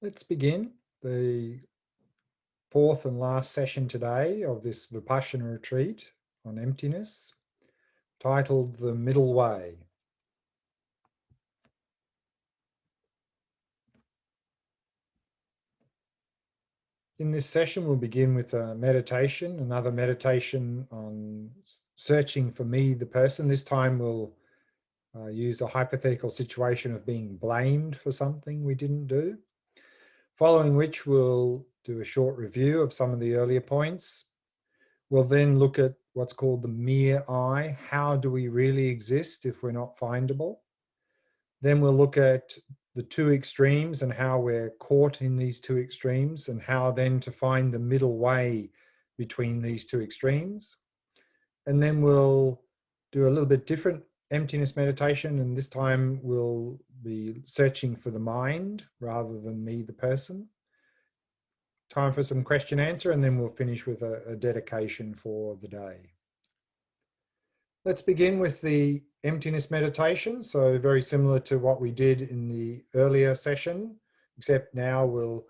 Let's begin the fourth and last session today of this Vipassana retreat on emptiness, titled The Middle Way. In this session, we'll begin with a meditation, another meditation on searching for me, the person. This time we'll use a hypothetical situation of being blamed for something we didn't do. Following which, we'll do a short review of some of the earlier points. We'll then look at what's called the mere I. How do we really exist if we're not findable? Then we'll look at the two extremes and how we're caught in these two extremes and how then to find the middle way between these two extremes. And then we'll do a little bit different emptiness meditation, and this time we'll be searching for the mind rather than me, the person. Time for some question answer, and then we'll finish with a dedication for the day. Let's begin with the emptiness meditation. So very similar to what we did in the earlier session, except now we'll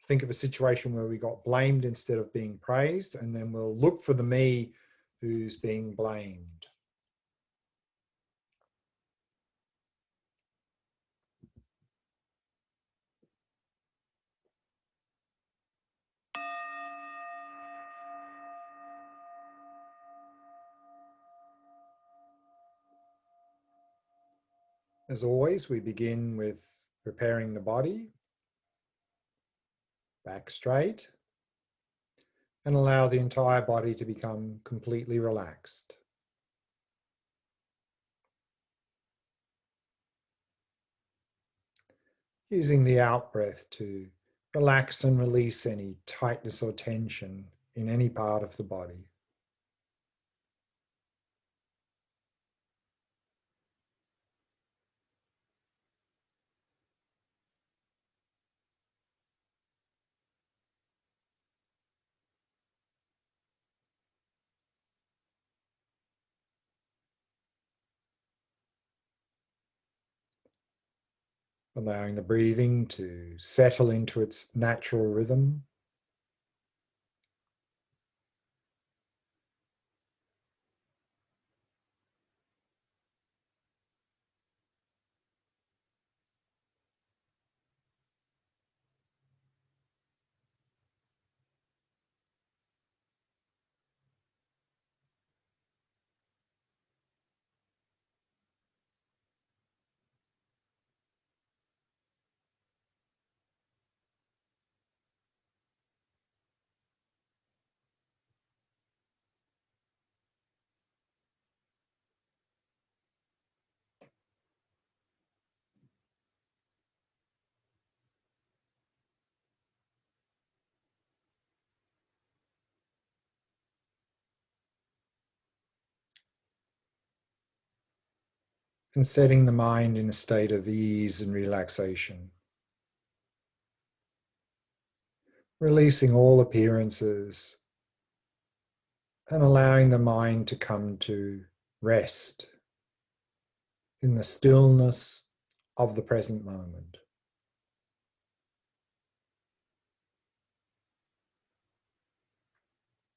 think of a situation where we got blamed instead of being praised, and then we'll look for the me who's being blamed. As always, we begin with preparing the body, back straight, and allow the entire body to become completely relaxed. Using the out breath to relax and release any tightness or tension in any part of the body. Allowing the breathing to settle into its natural rhythm. And setting the mind in a state of ease and relaxation. Releasing all appearances and allowing the mind to come to rest in the stillness of the present moment.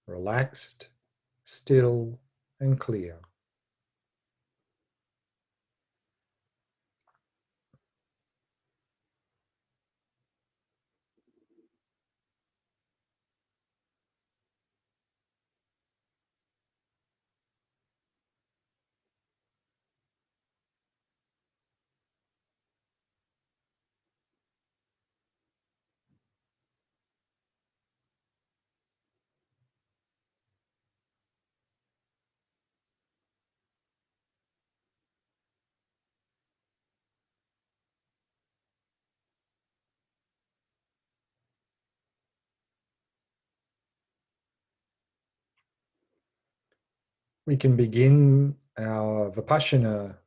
Relaxed, still, and clear. We can begin our Vipassana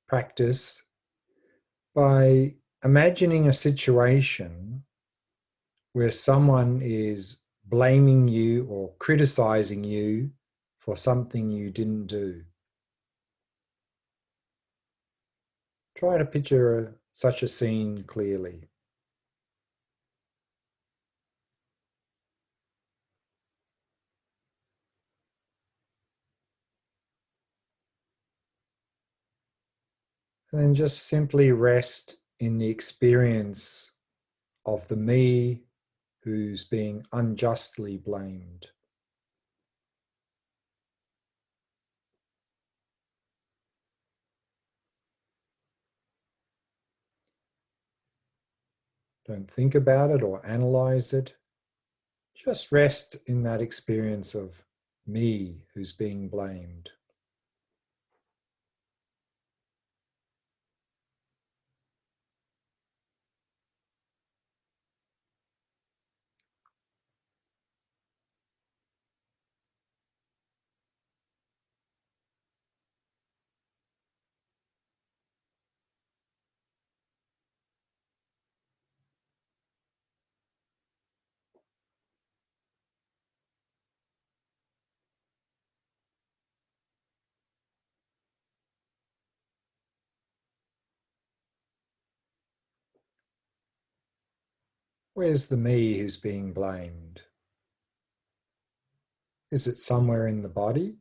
practice by imagining a situation where someone is blaming you or criticizing you for something you didn't do. Try to picture such a scene clearly. And then just simply rest in the experience of the me who's being unjustly blamed. Don't think about it or analyze it. Just rest in that experience of me who's being blamed. Where's the me who's being blamed? Is it somewhere in the body?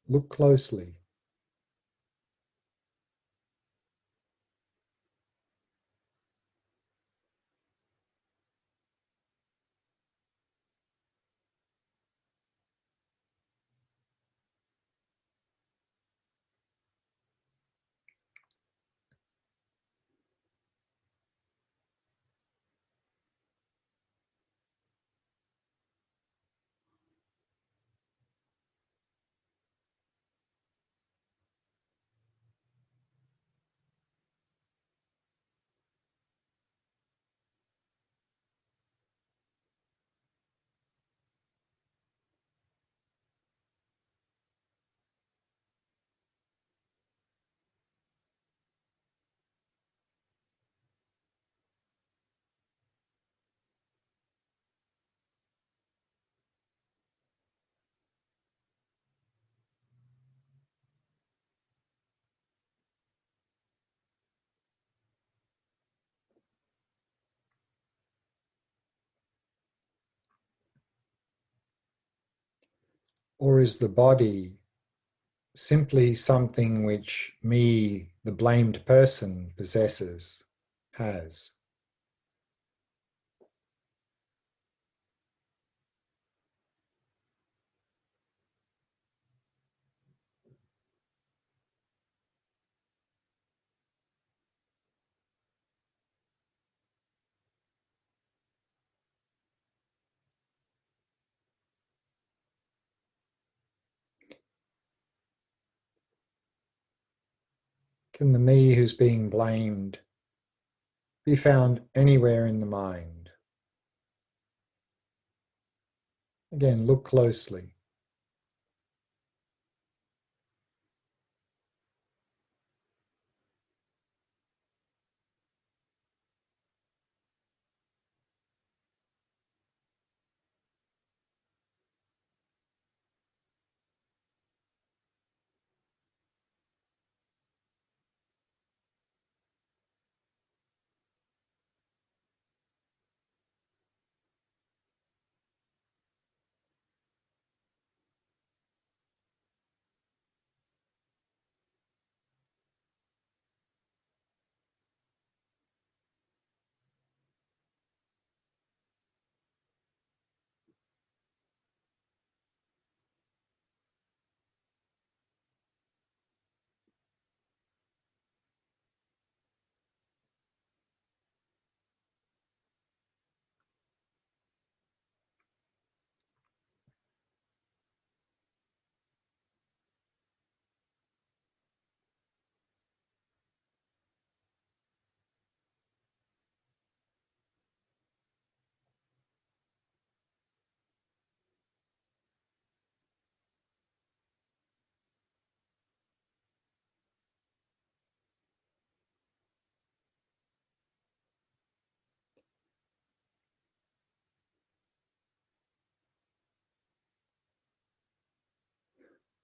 Look closely. Or is the body simply something which me, the blamed person, possesses, has? Can the me who's being blamed be found anywhere in the mind? Again, look closely.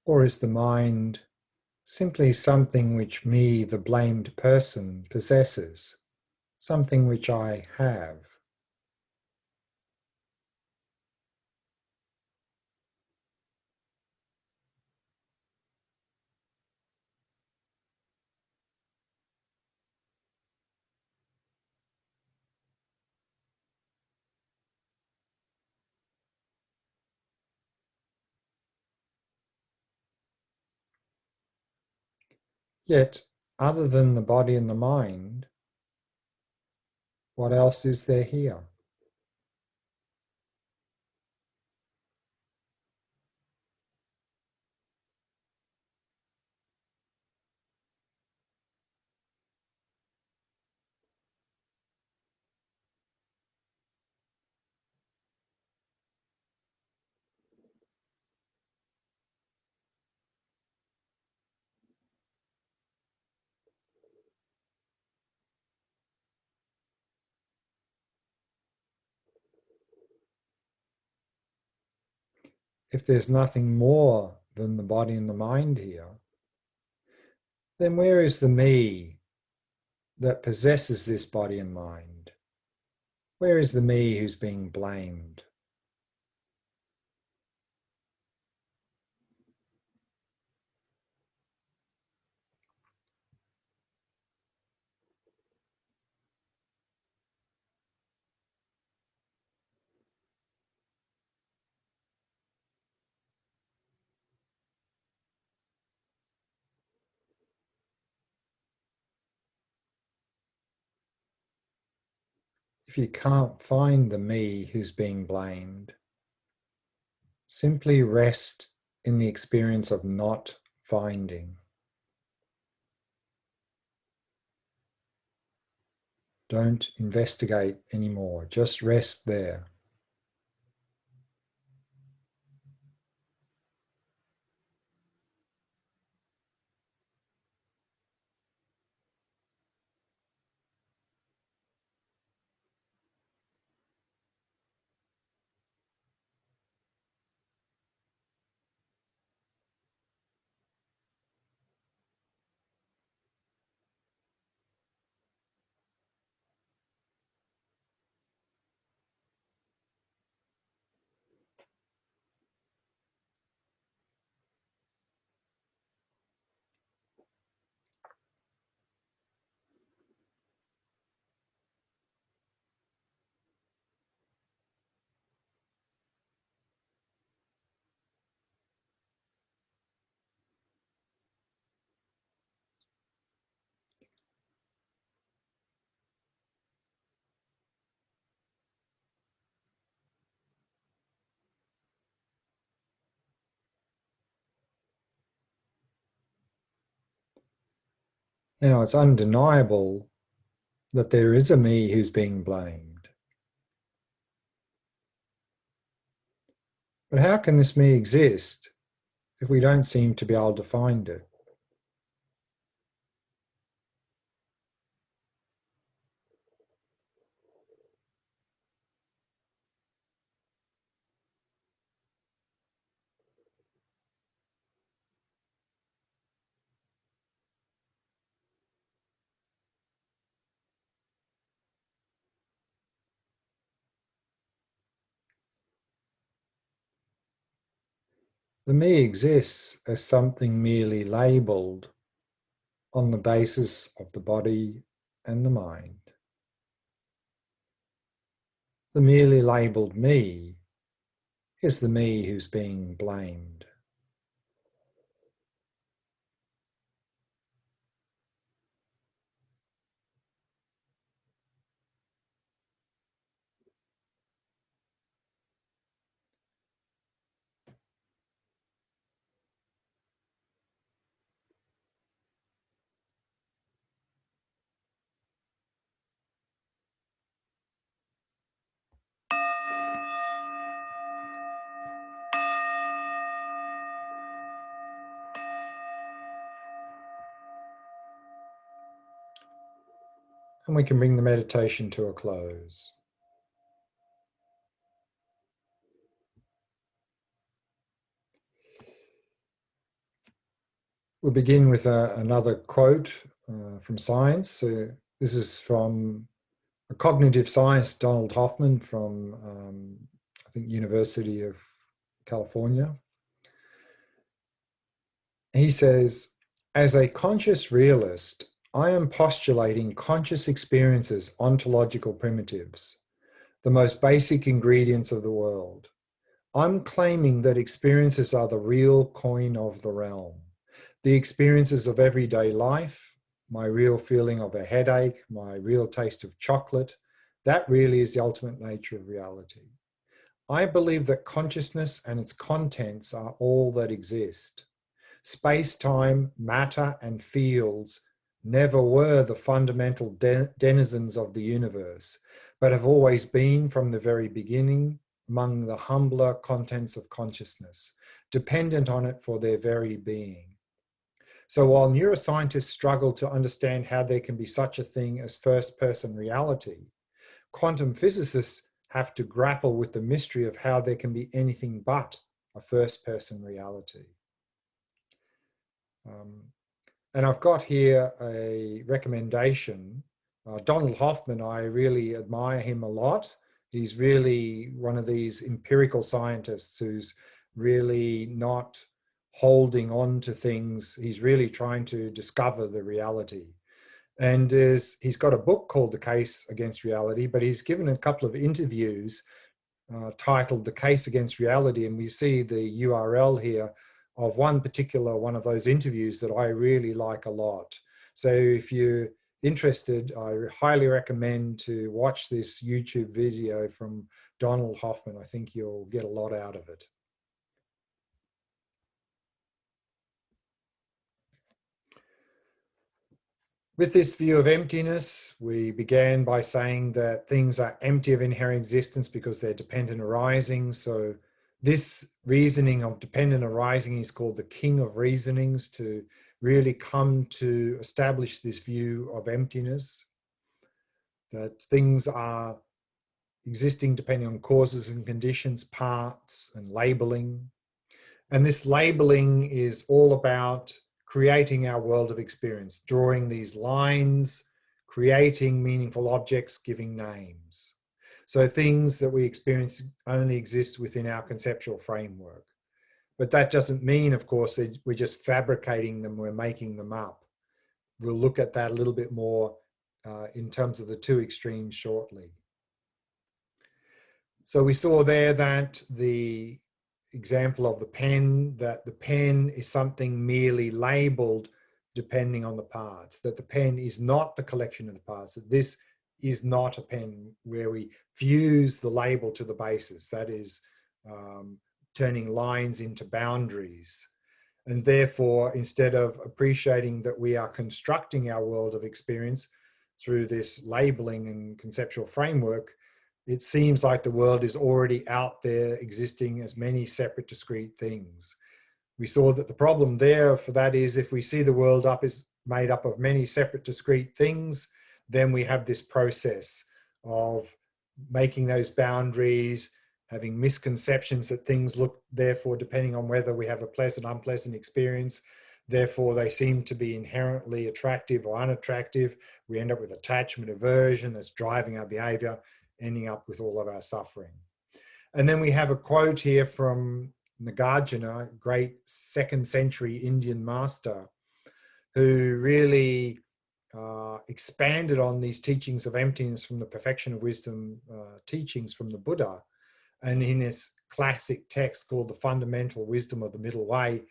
Or is the mind simply something which me, the blamed person, possesses, something which I have? Yet, other than the body and the mind, what else is there here? If there's nothing more than the body and the mind here, then where is the me that possesses this body and mind? Where is the me who's being blamed? If you can't find the me who's being blamed, simply rest in the experience of not finding. Don't investigate anymore, just rest there. Now, it's undeniable that there is a me who's being blamed. But how can this me exist if we don't seem to be able to find it? The me exists as something merely labeled on the basis of the body and the mind. The merely labeled me is the me who's being blamed. And we can bring the meditation to a close. We'll begin with another quote from science. This is from a cognitive scientist, Donald Hoffman, from I think University of California. He says, as a conscious realist, I am postulating conscious experiences, ontological primitives, the most basic ingredients of the world. I'm claiming that experiences are the real coin of the realm. The experiences of everyday life, my real feeling of a headache, my real taste of chocolate, that really is the ultimate nature of reality. I believe that consciousness and its contents are all that exist. Space-time, matter, and fields never were the fundamental denizens of the universe, but have always been from the very beginning among the humbler contents of consciousness, dependent on it for their very being. So while neuroscientists struggle to understand how there can be such a thing as first-person reality, quantum physicists have to grapple with the mystery of how there can be anything but a first-person reality. And I've got here a recommendation. Donald Hoffman, I really admire him a lot. He's really one of these empirical scientists who's really not holding on to things. He's really trying to discover the reality. And he's got a book called The Case Against Reality, but he's given a couple of interviews titled The Case Against Reality. And we see the URL here of one of those interviews that I really like a lot. So if you're interested, I highly recommend to watch this YouTube video from Donald Hoffman. I think you'll get a lot out of it. With this view of emptiness, we began by saying that things are empty of inherent existence because they're dependent arising. So this reasoning of dependent arising is called the king of reasonings, to really come to establish this view of emptiness, that things are existing depending on causes and conditions, parts and labeling. And this labeling is all about creating our world of experience, drawing these lines, creating meaningful objects, giving names. So things that we experience only exist within our conceptual framework. But that doesn't mean, of course, that we're just fabricating them, we're making them up. We'll look at that a little bit more in terms of the two extremes shortly. So we saw there that the example of the pen, that the pen is something merely labeled depending on the parts, that the pen is not the collection of the parts, that this is not a pen where we fuse the label to the basis, that is turning lines into boundaries. And therefore, instead of appreciating that we are constructing our world of experience through this labeling and conceptual framework, it seems like the world is already out there existing as many separate discrete things. We saw that the problem there for that is if we see the world is made up of many separate discrete things, then we have this process of making those boundaries, having misconceptions that things look, therefore, depending on whether we have a pleasant, unpleasant experience, therefore they seem to be inherently attractive or unattractive. We end up with attachment, aversion that's driving our behavior, ending up with all of our suffering. And then we have a quote here from Nagarjuna, a great 2nd century Indian master, who really expanded on these teachings of emptiness from the perfection of wisdom teachings from the Buddha. And in his classic text called The Fundamental Wisdom of the Middle Way,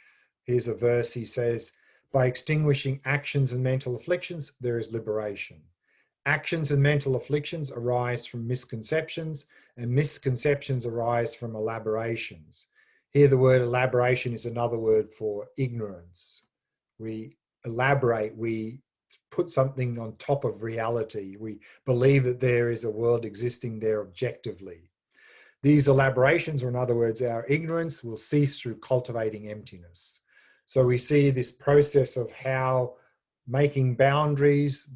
here's a verse, he says, by extinguishing actions and mental afflictions, there is liberation. Actions and mental afflictions arise from misconceptions, and misconceptions arise from elaborations. Here the word elaboration is another word for ignorance. We elaborate, we put something on top of reality. We believe that there is a world existing there objectively. These elaborations, or in other words, our ignorance, will cease through cultivating emptiness. So we see this process of how making boundaries,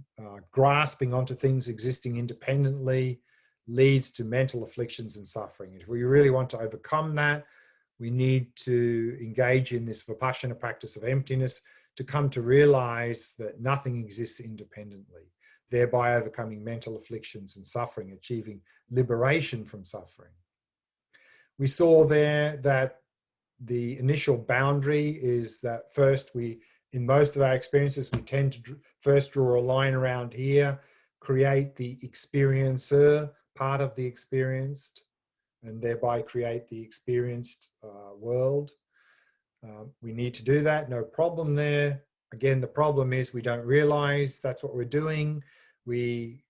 grasping onto things existing independently, leads to mental afflictions and suffering. If we really want to overcome that, we need to engage in this Vipassana practice of emptiness to come to realize that nothing exists independently, thereby overcoming mental afflictions and suffering, achieving liberation from suffering. We saw there that the initial boundary is that first in most of our experiences, we tend to first draw a line around here, create the experiencer part of the experienced, and thereby create the experienced world. We need to do that, no problem there. Again, the problem is we don't realize that's what we're doing. We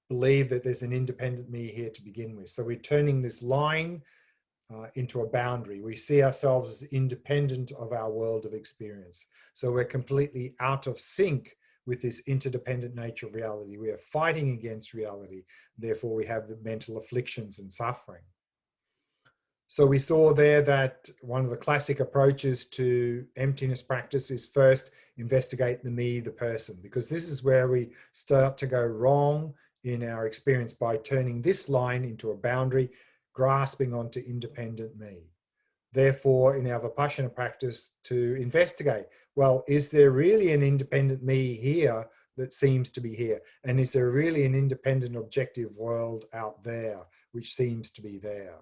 believe that there's an independent me here to begin with. So we're turning this line into a boundary. We see ourselves as independent of our world of experience. So we're completely out of sync with this interdependent nature of reality. We are fighting against reality. Therefore, we have the mental afflictions and suffering. So we saw there that one of the classic approaches to emptiness practice is first investigate the me, the person, because this is where we start to go wrong in our experience by turning this line into a boundary, grasping onto independent me. Therefore, in our Vipassana practice, to investigate, well, is there really an independent me here that seems to be here? And is there really an independent objective world out there which seems to be there?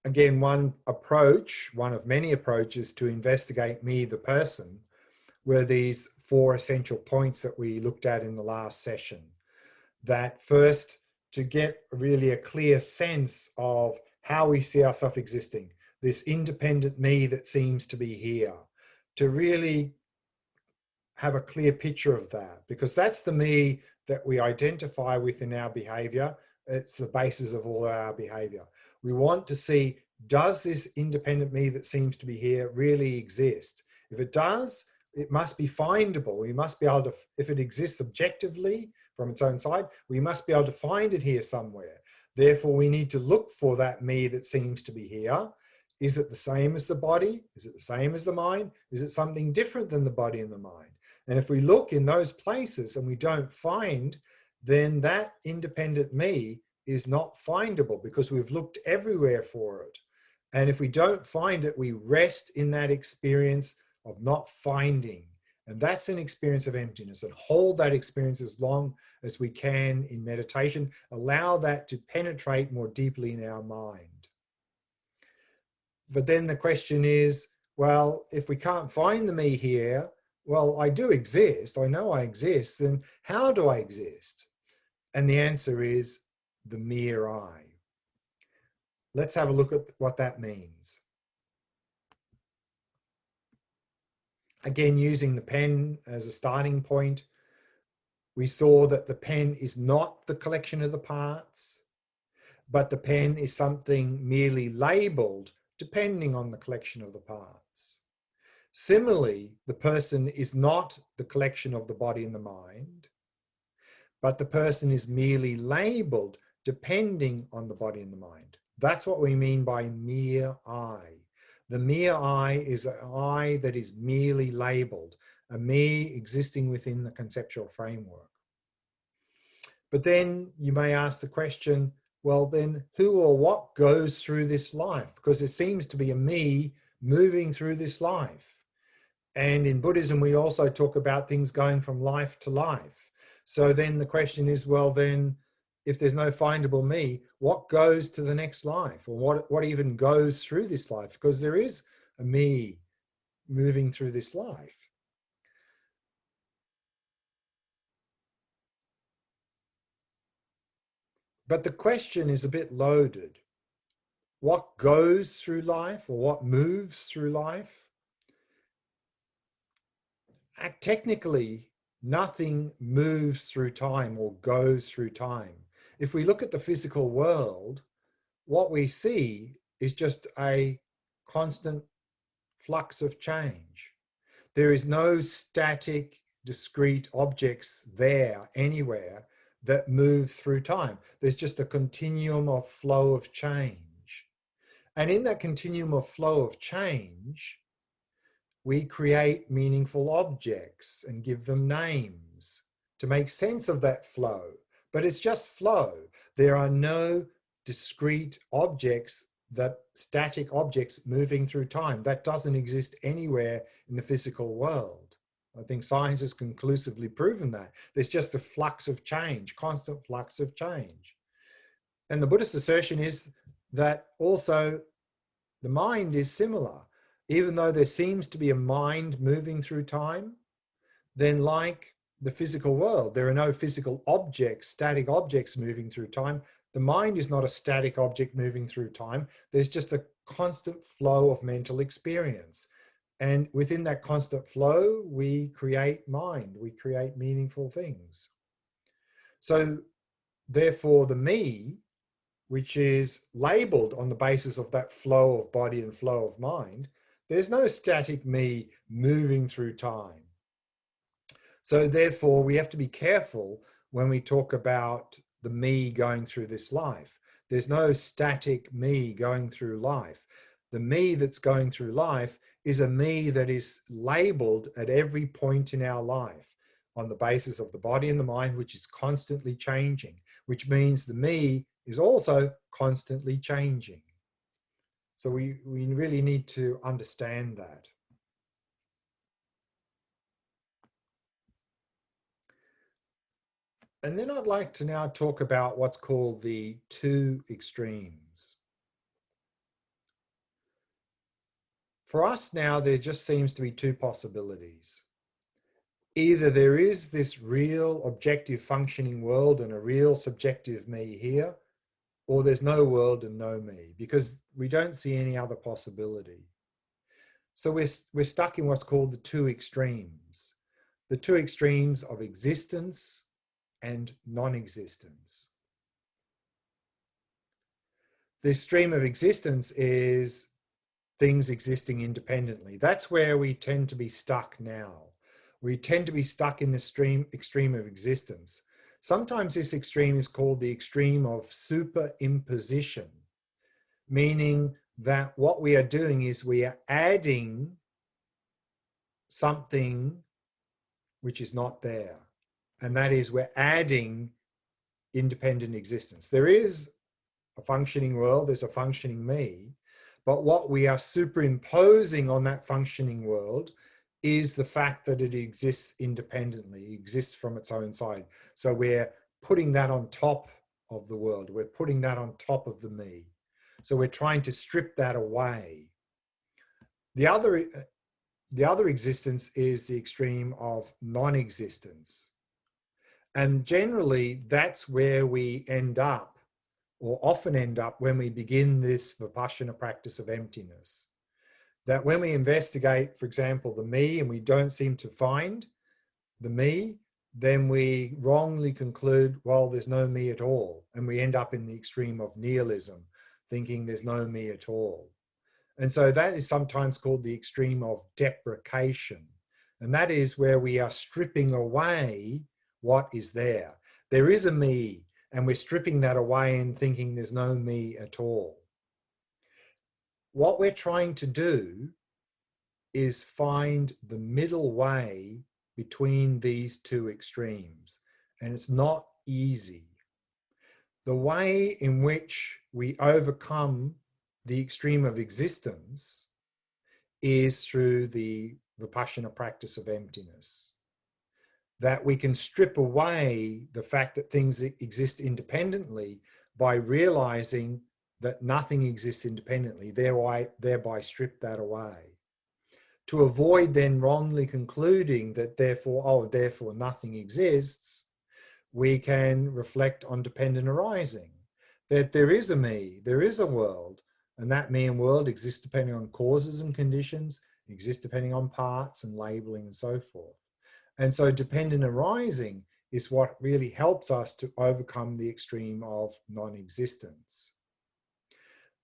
Again, one approach, one of many approaches to investigate me, the person, were these 4 essential points that we looked at in the last session. That first, to get really a clear sense of how we see ourselves existing, this independent me that seems to be here, to really have a clear picture of that, because that's the me that we identify with in our behavior. It's the basis of all our behavior. We want to see, does this independent me that seems to be here really exist? If it does, it must be findable. We must be able to, if it exists objectively from its own side, we must be able to find it here somewhere. Therefore, we need to look for that me that seems to be here. Is it the same as the body? Is it the same as the mind? Is it something different than the body and the mind? And if we look in those places and we don't find, then that independent me is not findable because we've looked everywhere for it. And if we don't find it, we rest in that experience of not finding. And that's an experience of emptiness. And hold that experience as long as we can in meditation. Allow that to penetrate more deeply in our mind. But then the question is, well, if we can't find the me here, well, I do exist. I know I exist. Then how do I exist? And the answer is the mere I. Let's have a look at what that means. Again, using the pen as a starting point, we saw that the pen is not the collection of the parts, but the pen is something merely labeled depending on the collection of the parts. Similarly, the person is not the collection of the body and the mind, but the person is merely labeled depending on the body and the mind. That's what we mean by mere I. The mere I is an I that is merely labeled, a me existing within the conceptual framework. But then you may ask the question, well, then who or what goes through this life? Because it seems to be a me moving through this life. And in Buddhism, we also talk about things going from life to life. So then the question is, well, then if there's no findable me, what goes to the next life? Or what even goes through this life? Because there is a me moving through this life. But the question is a bit loaded. What goes through life or what moves through life? Technically, nothing moves through time or goes through time. If we look at the physical world, what we see is just a constant flux of change. There is no static, discrete objects there anywhere that move through time. There's just a continuum of flow of change. And in that continuum of flow of change, we create meaningful objects and give them names to make sense of that flow. But it's just flow. There are no discrete objects, that static objects moving through time. That doesn't exist anywhere in the physical world. I think science has conclusively proven that. There's just a flux of change, constant flux of change. And the Buddhist assertion is that also the mind is similar. Even though there seems to be a mind moving through time, then like the physical world, there are no physical objects, static objects moving through time. The mind is not a static object moving through time. There's just a constant flow of mental experience. And within that constant flow, we create mind, we create meaningful things. So therefore, the me, which is labeled on the basis of that flow of body and flow of mind, there's no static me moving through time. So therefore, we have to be careful when we talk about the me going through this life. There's no static me going through life. The me that's going through life is a me that is labeled at every point in our life on the basis of the body and the mind, which is constantly changing, which means the me is also constantly changing. So we really need to understand that. And then I'd like to now talk about what's called the two extremes. For us now, there just seems to be two possibilities. Either there is this real objective functioning world and a real subjective me here, or there's no world and no me, because we don't see any other possibility. So we're stuck in what's called the two extremes. The two extremes of existence and non-existence. The stream of existence is things existing independently. That's where we tend to be stuck now. We tend to be stuck in the extreme of existence. Sometimes this extreme is called the extreme of superimposition, meaning that what we are doing is we are adding something which is not there. And that is, we're adding independent existence. There is a functioning world, there's a functioning me, but what we are superimposing on that functioning world is the fact that it exists independently, exists from its own side. So we're putting that on top of the world, we're putting that on top of the me. So we're trying to strip that away. The other existence is the extreme of non-existence. And generally, that's where we end up, or often end up, when we begin this Vipassana practice of emptiness. That when we investigate, for example, the me, and we don't seem to find the me, then we wrongly conclude, well, there's no me at all. And we end up in the extreme of nihilism, thinking there's no me at all. And so that is sometimes called the extreme of deprecation. And that is where we are stripping away what is there. There is a me, and we're stripping that away and thinking there's no me at all. What we're trying to do is find the middle way between these two extremes. And it's not easy. The way in which we overcome the extreme of existence is through the Vipassana practice of emptiness. That we can strip away the fact that things exist independently by realizing that nothing exists independently, thereby strip that away. To avoid then wrongly concluding that therefore nothing exists, we can reflect on dependent arising, that there is a me, there is a world, and that me and world exists depending on causes and conditions, exists depending on parts and labeling and so forth. And so dependent arising is what really helps us to overcome the extreme of non-existence.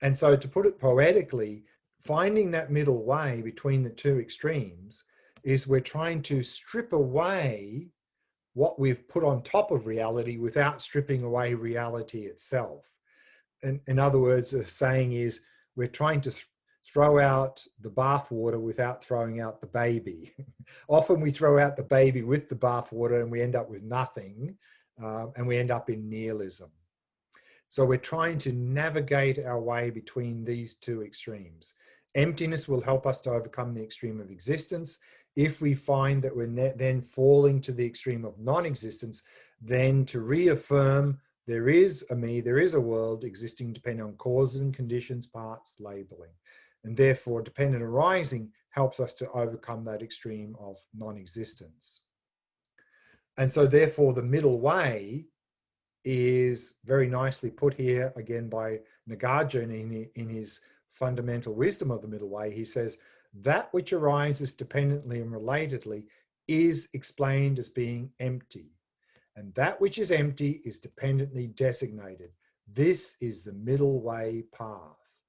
And so to put it poetically, finding that middle way between the two extremes is we're trying to strip away what we've put on top of reality without stripping away reality itself. And in other words, the saying is we're trying to throw out the bathwater without throwing out the baby. Often we throw out the baby with the bathwater and we end up with nothing, and we end up in nihilism. So we're trying to navigate our way between these two extremes. Emptiness will help us to overcome the extreme of existence. If we find that we're then falling to the extreme of non-existence, then to reaffirm there is a me, there is a world existing depending on causes and conditions, parts, labeling. And therefore, dependent arising helps us to overcome that extreme of non-existence. And so therefore, the middle way is very nicely put here again by Nagarjuna in his fundamental wisdom of the middle way. He says, that which arises dependently and relatedly is explained as being empty. And that which is empty is dependently designated. This is the middle way path.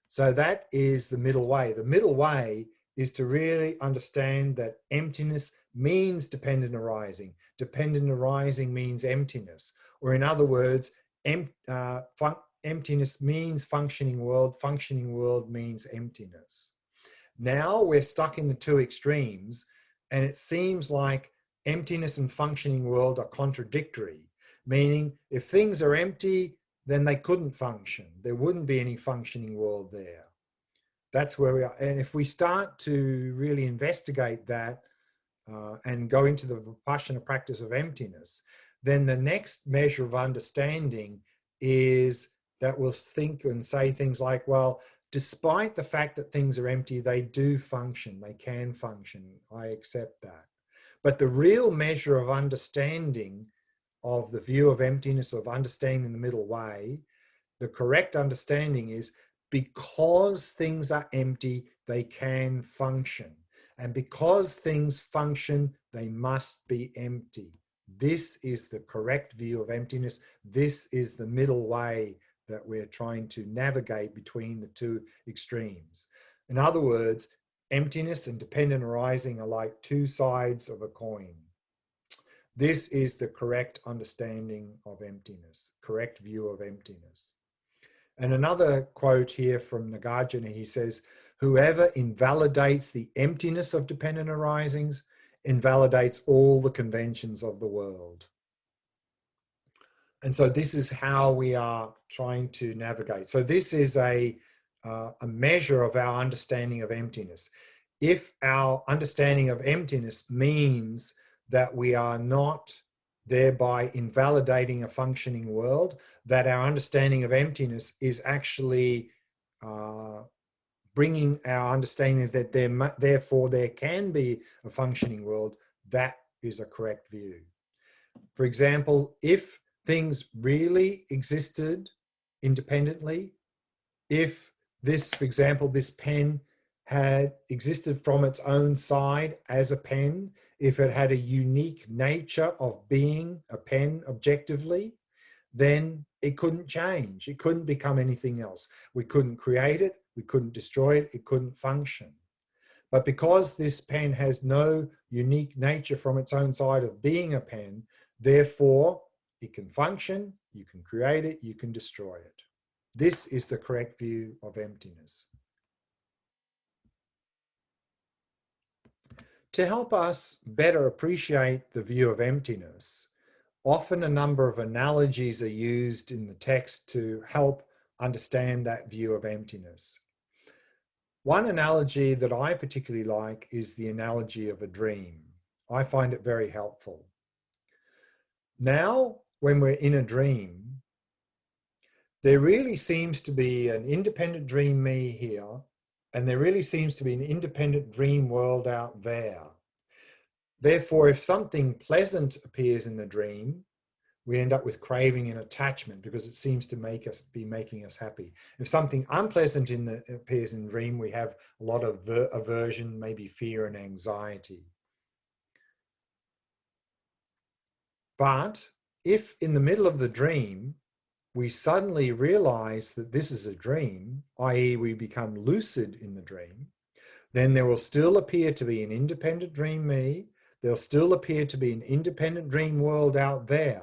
So that is the middle way. The middle way is to really understand that emptiness means dependent arising. Dependent arising means emptiness. Or in other words, emptiness means functioning world means emptiness. Now we're stuck in the two extremes, and it seems like emptiness and functioning world are contradictory, meaning if things are empty, then they couldn't function. There wouldn't be any functioning world there. That's where we are. And if we start to really investigate that and go into the Vipassana practice of emptiness, then the next measure of understanding is that we'll think and say things like, well, despite the fact that things are empty, they do function, they can function. I accept that. But the real measure of understanding of the view of emptiness, of understanding the middle way, the correct understanding is because things are empty, they can function. And because things function, they must be empty. This is the correct view of emptiness. This is the middle way that we're trying to navigate between the two extremes. In other words, emptiness and dependent arising are like two sides of a coin. This is the correct understanding of emptiness, correct view of emptiness. And another quote here from Nagarjuna, he says, whoever invalidates the emptiness of dependent arisings invalidates all the conventions of the world. And so this is how we are trying to navigate. So this is a measure of our understanding of emptiness. If our understanding of emptiness means that we are not thereby invalidating a functioning world, that our understanding of emptiness is actually bringing our understanding that therefore there can be a functioning world, that is a correct view. For example, if things really existed independently, if this, for example, this pen had existed from its own side as a pen, if it had a unique nature of being a pen objectively, then it couldn't change. It couldn't become anything else. We couldn't create it. We couldn't destroy it. It couldn't function. But because this pen has no unique nature from its own side of being a pen, therefore it can function, you can create it, you can destroy it. This is the correct view of emptiness. To help us better appreciate the view of emptiness, often a number of analogies are used in the text to help understand that view of emptiness. One analogy that I particularly like is the analogy of a dream. I find it very helpful. Now, when we're in a dream, there really seems to be an independent dream me here, and there really seems to be an independent dream world out there. Therefore, if something pleasant appears in the dream, we end up with craving and attachment because it seems to be making us happy. If something unpleasant appears in the dream, we have a lot of aversion, maybe fear and anxiety. But if in the middle of the dream, we suddenly realize that this is a dream, i.e. we become lucid in the dream, then there will still appear to be an independent dream me, there'll still appear to be an independent dream world out there,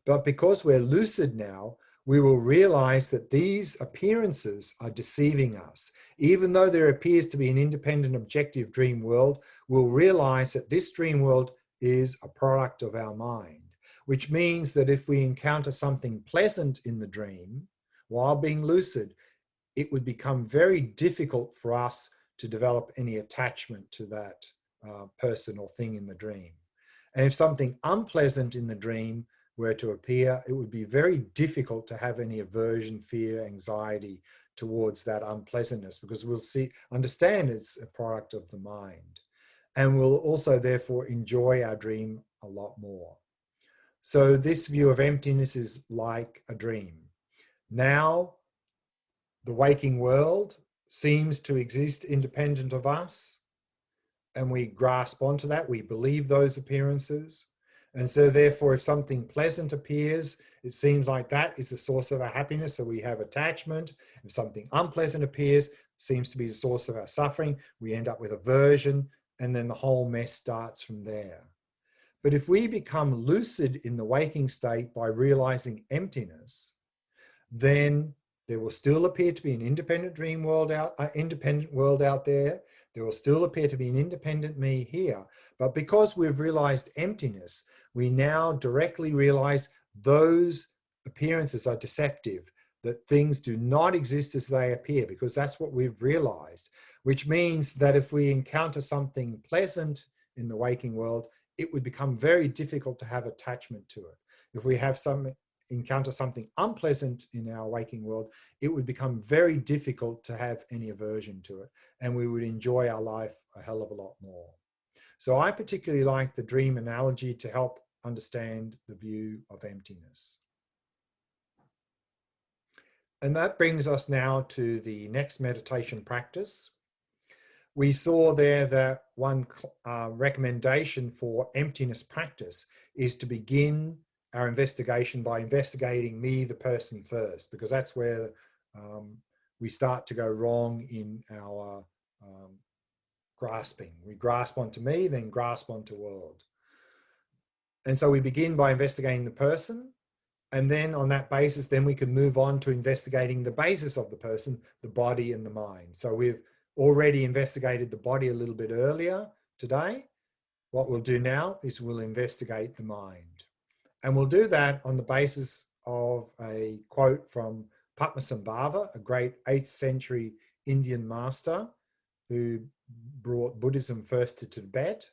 but because we're lucid now, we will realize that these appearances are deceiving us. Even though there appears to be an independent objective dream world, we'll realize that this dream world is a product of our mind, which means that if we encounter something pleasant in the dream while being lucid, it would become very difficult for us to develop any attachment to that person or thing in the dream. And if something unpleasant in the dream were to appear, it would be very difficult to have any aversion, fear, anxiety towards that unpleasantness, because we'll understand it's a product of the mind. And we'll also therefore enjoy our dream a lot more. So this view of emptiness is like a dream. Now, the waking world seems to exist independent of us, and we grasp onto that. We believe those appearances. And so therefore, if something pleasant appears, it seems like that is the source of our happiness. So we have attachment. If something unpleasant appears, seems to be the source of our suffering, we end up with aversion, and then the whole mess starts from there. But if we become lucid in the waking state by realizing emptiness, then there will still appear to be an independent dream world independent world out there. There will still appear to be an independent me here. But because we've realized emptiness, we now directly realize those appearances are deceptive, that things do not exist as they appear, because that's what we've realized, which means that if we encounter something pleasant in the waking world, it would become very difficult to have attachment to it. If we encounter something unpleasant in our waking world, it would become very difficult to have any aversion to it, and we would enjoy our life a hell of a lot more. So I particularly like the dream analogy to help understand the view of emptiness. And that brings us now to the next meditation practice. We saw there that one recommendation for emptiness practice is to begin our investigation by investigating me, the person, first, because that's where we start to go wrong in our grasping. We grasp onto me, then grasp onto world. And so we begin by investigating the person, and then on that basis, then we can move on to investigating the basis of the person, the body and the mind. So we've already investigated the body a little bit earlier today. What we'll do now is we'll investigate the mind. And we'll do that on the basis of a quote from Padmasambhava, a great 8th century Indian master who brought Buddhism first to Tibet.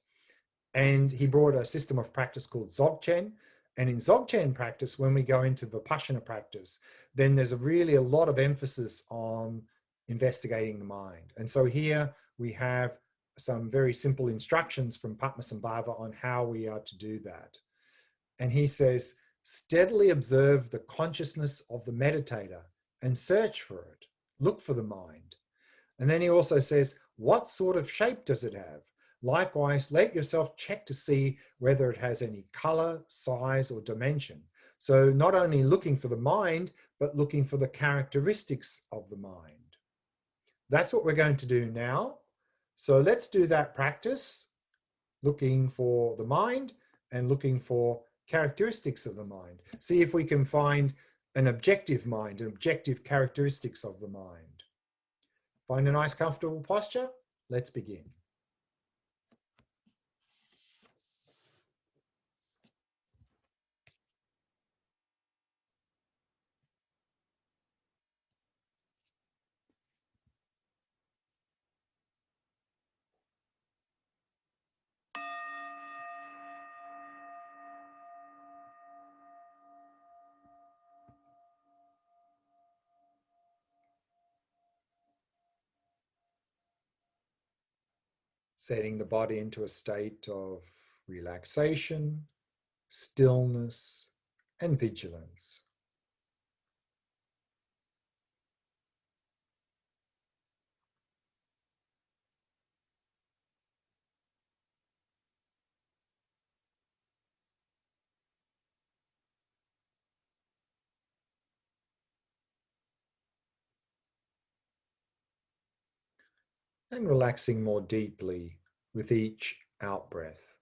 And he brought a system of practice called Dzogchen. And in Dzogchen practice, when we go into Vipassana practice, then there's really a lot of emphasis on investigating the mind. And so here we have some very simple instructions from Padmasambhava on how we are to do that. And he says, steadily observe the consciousness of the meditator and search for it. Look for the mind. And then he also says, what sort of shape does it have? Likewise, let yourself check to see whether it has any color, size, or dimension. So not only looking for the mind, but looking for the characteristics of the mind. That's what we're going to do now. So let's do that practice, looking for the mind and looking for characteristics of the mind. See if we can find an objective mind, an objective characteristics of the mind. Find a nice comfortable posture. Let's begin. Setting the body into a state of relaxation, stillness, and vigilance. And relaxing more deeply with each out-breath.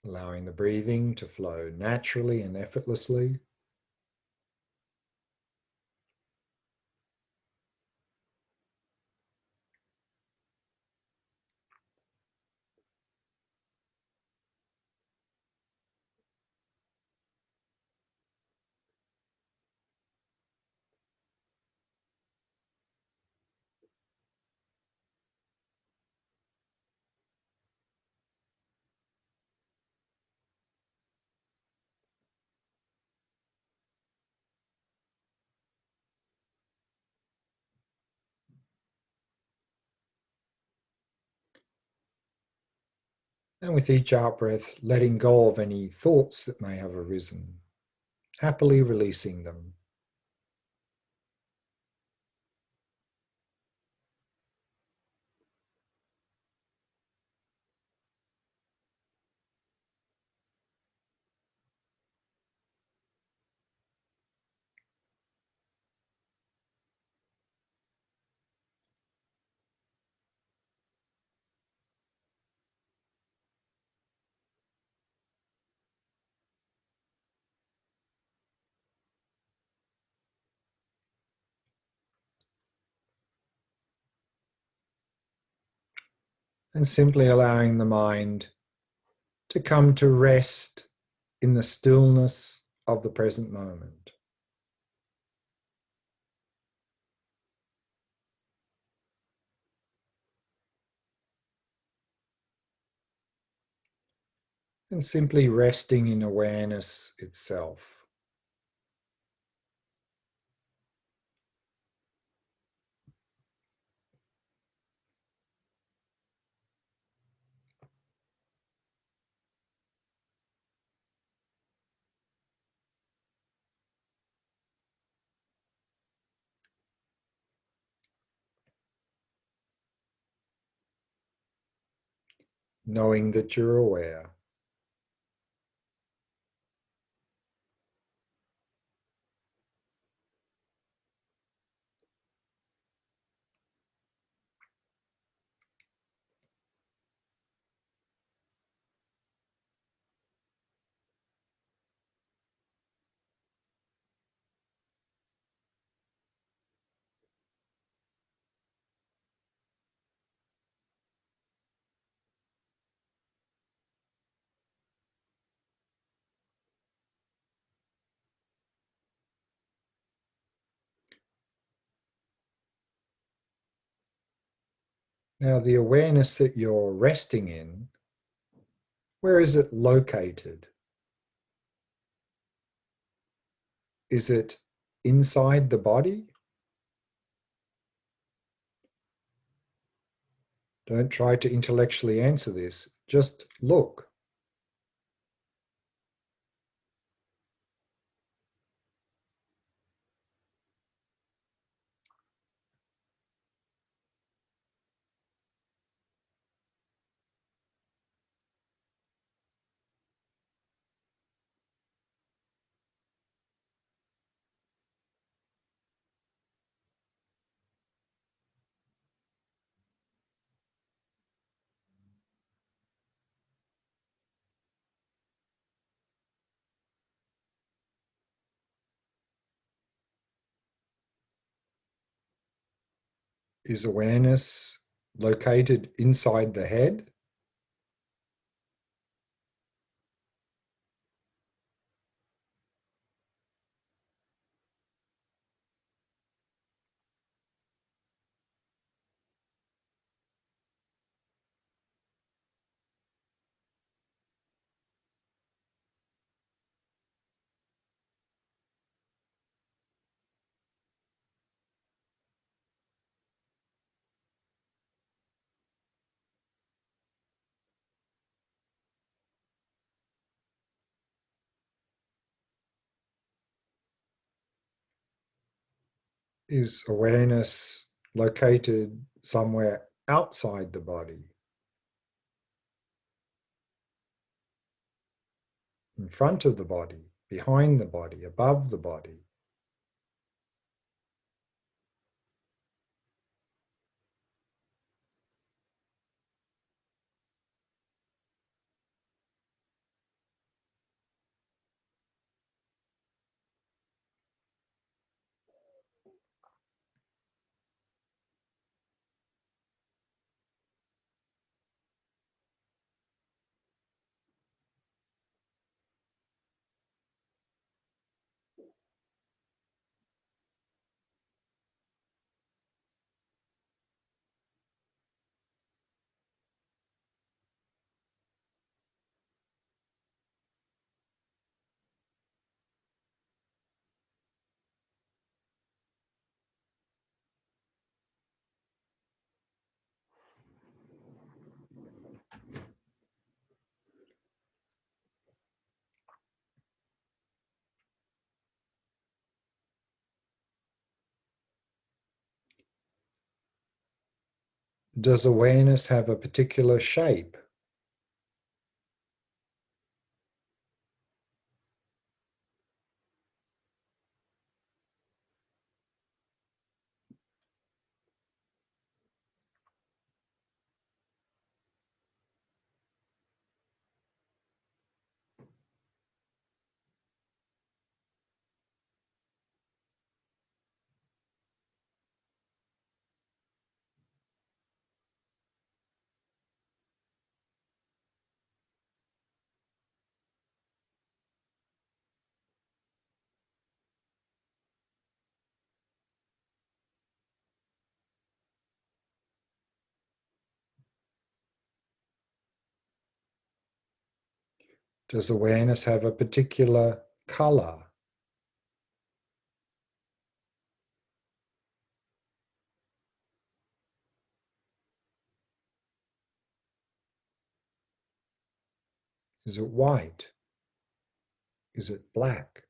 Allowing the breathing to flow naturally and effortlessly. And with each out breath, letting go of any thoughts that may have arisen, happily releasing them. And simply allowing the mind to come to rest in the stillness of the present moment. And simply resting in awareness itself. Knowing that you're aware. Now, the awareness that you're resting in, where is it located? Is it inside the body? Don't try to intellectually answer this. Just look. Is awareness located inside the head? Is awareness located somewhere outside the body, in front of the body, behind the body, above the body? Does awareness have a particular shape? Does awareness have a particular color? Is it white? Is it black?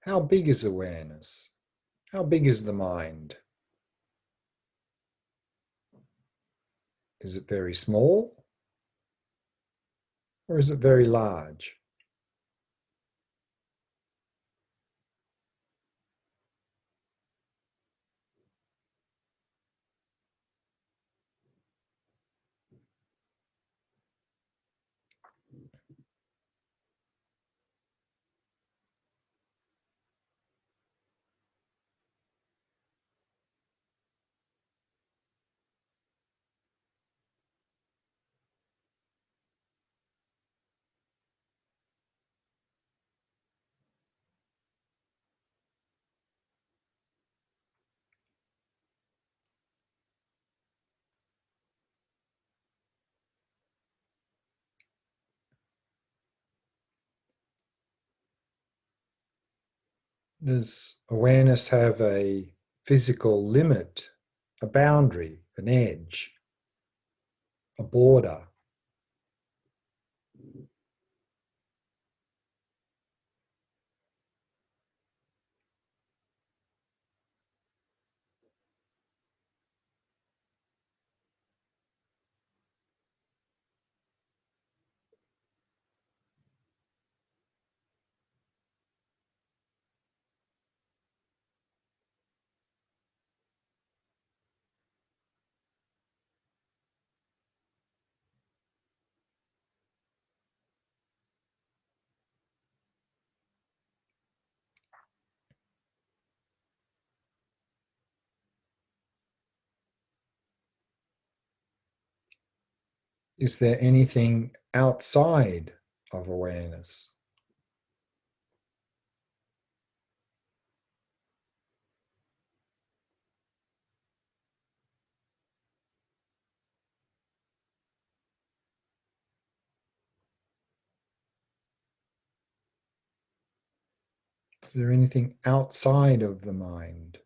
How big is awareness? How big is the mind? Is it very small or is it very large? Does awareness have a physical limit, a boundary, an edge, a border? Is there anything outside of awareness? Is there anything outside of the mind?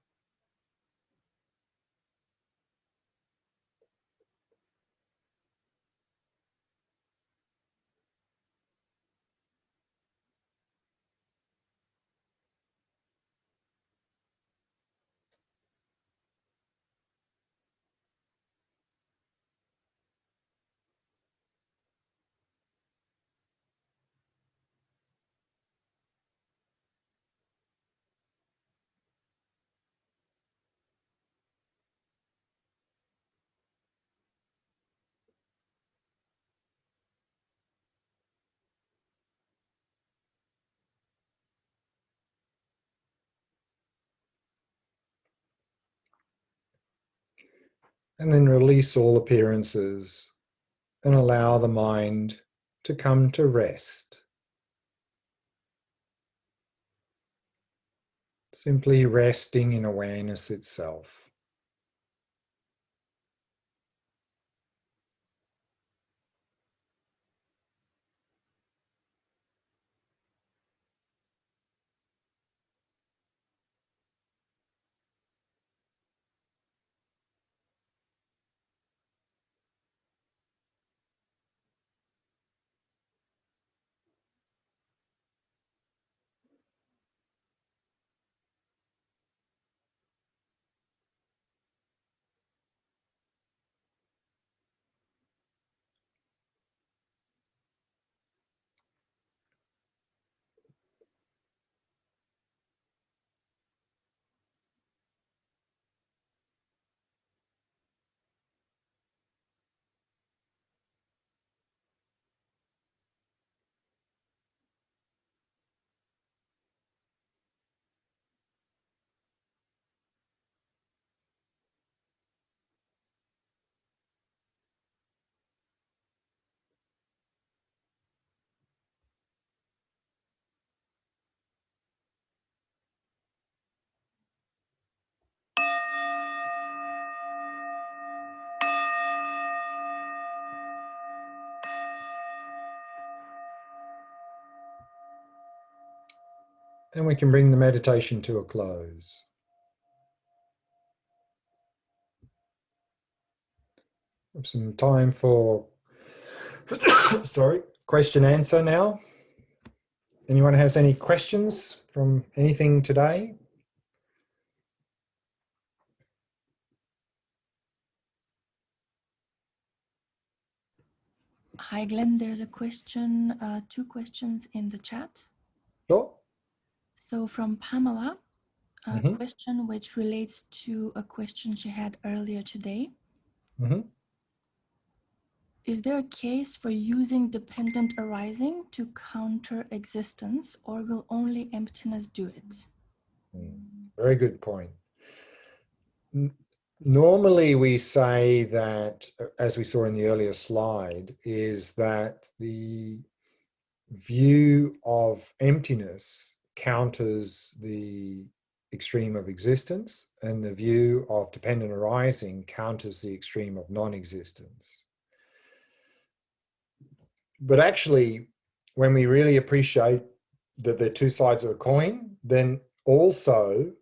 And then release all appearances and allow the mind to come to rest. Simply resting in awareness itself. And we can bring the meditation to a close. Have some time for question answer now. Anyone has any questions from anything today? Hi, Glenn. There's a question, two questions in the chat. Sure. So from Pamela, a Mm-hmm. question which relates to a question she had earlier today. Mm-hmm. Is there a case for using dependent arising to counter existence, or will only emptiness do it? Very good point. Normally we say that, as we saw in the earlier slide, is that the view of emptiness counters the extreme of existence, and the view of dependent arising counters the extreme of non-existence. But actually, when we really appreciate that they're two sides of a coin, then also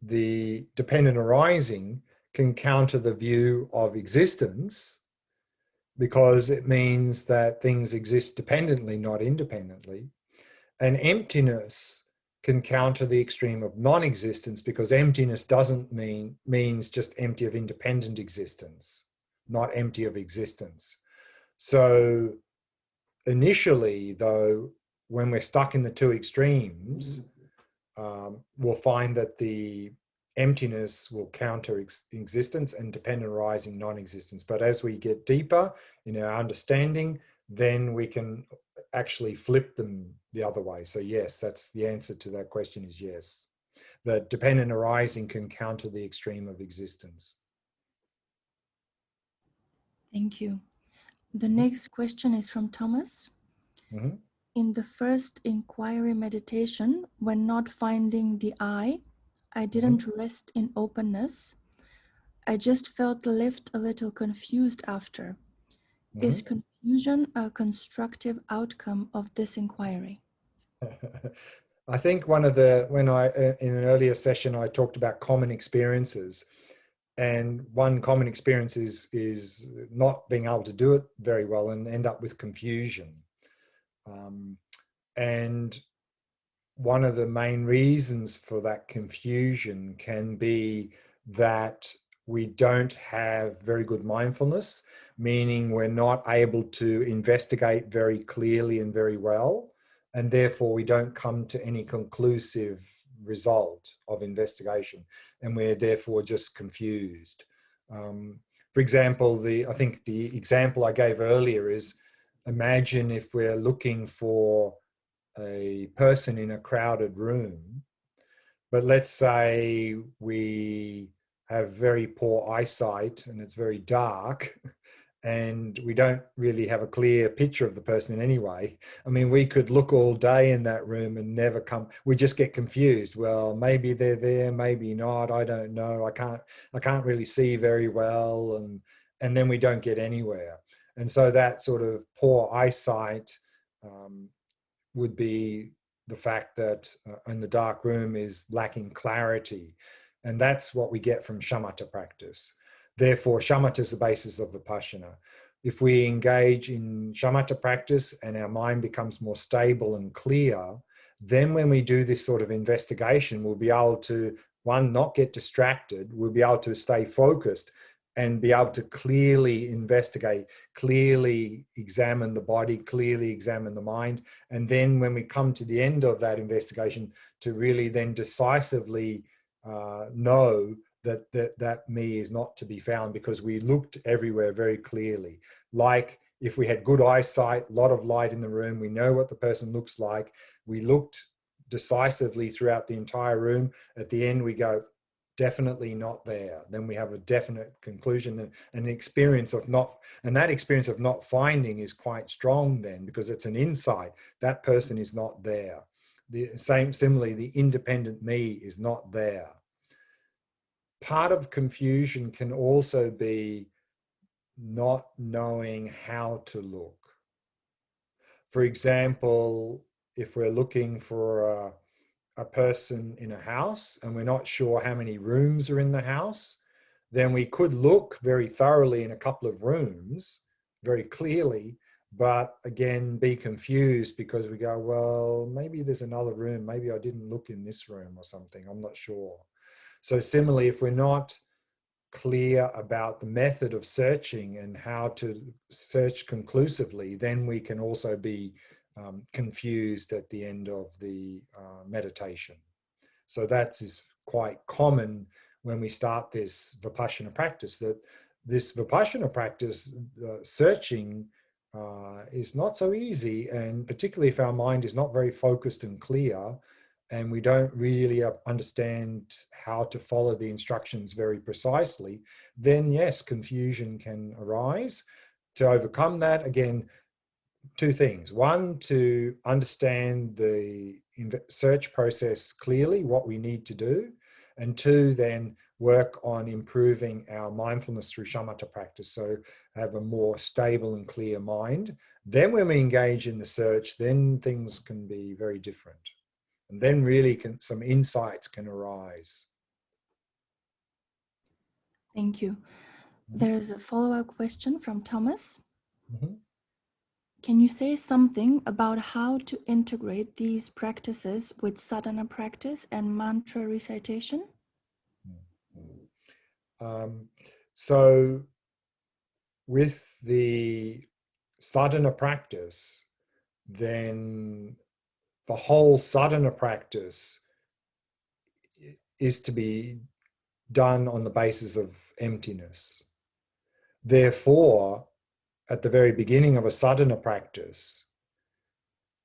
the dependent arising can counter the view of existence, because it means that things exist dependently, not independently. And emptiness can counter the extreme of non-existence, because emptiness doesn't means just empty of independent existence, not empty of existence. So initially, though, when we're stuck in the two extremes, we'll find that the emptiness will counter existence and dependent arising non-existence. But as we get deeper in our understanding, then we can actually flip them the other way. So yes, that's the answer to that question, is yes. The dependent arising can counter the extreme of existence. Thank you. The next question is from Thomas. Mm-hmm. In the first inquiry meditation, when not finding the I didn't rest in openness. I just felt left a little confused after. Mm-hmm. Is confusion a constructive outcome of this inquiry? I think in an earlier session, I talked about common experiences. And one common experience is not being able to do it very well and end up with confusion. And one of the main reasons for that confusion can be that we don't have very good mindfulness, meaning we're not able to investigate very clearly and very well, and therefore we don't come to any conclusive result of investigation, and we're therefore just confused. For example, I think the example I gave earlier is, imagine if we're looking for a person in a crowded room, but let's say we have very poor eyesight and it's very dark, and we don't really have a clear picture of the person in any way. I mean, we could look all day in that room and never come, we just get confused. Well, maybe they're there, maybe not, I don't know. I can't really see very well, and then we don't get anywhere. And so that sort of poor eyesight would be the fact that in the dark room is lacking clarity. And that's what we get from shamatha practice. Therefore, shamatha is the basis of vipassana. If we engage in shamatha practice and our mind becomes more stable and clear, then when we do this sort of investigation, we'll be able to, one, not get distracted, we'll be able to stay focused and be able to clearly investigate, clearly examine the body, clearly examine the mind. And then when we come to the end of that investigation, to really then decisively know that me is not to be found, because we looked everywhere very clearly. Like if we had good eyesight, a lot of light in the room, we know what the person looks like. We looked decisively throughout the entire room. At the end, we go, definitely not there. Then we have a definite conclusion and an experience of not, and that experience of not finding is quite strong then, because it's an insight. That person is not there. Similarly, the independent me is not there. Part of confusion can also be not knowing how to look. For example, if we're looking for a person in a house and we're not sure how many rooms are in the house, then we could look very thoroughly in a couple of rooms very clearly, but again, be confused because we go, well, maybe there's another room. Maybe I didn't look in this room or something. I'm not sure. So similarly, if we're not clear about the method of searching and how to search conclusively, then we can also be confused at the end of the meditation. So that is quite common when we start this Vipassana practice, that this Vipassana practice, searching is not so easy, and particularly if our mind is not very focused and clear, and we don't really understand how to follow the instructions very precisely, then yes, confusion can arise. To overcome that, again, two things. One, to understand the search process clearly, what we need to do. And two, then work on improving our mindfulness through shamatha practice. So have a more stable and clear mind. Then when we engage in the search, then things can be very different. And then really some insights can arise. Thank you. There is a follow-up question from Thomas. Mm-hmm. Can you say something about how to integrate these practices with sadhana practice and mantra recitation? So with the sadhana practice, then the whole sadhana practice is to be done on the basis of emptiness. Therefore, at the very beginning of a sadhana practice,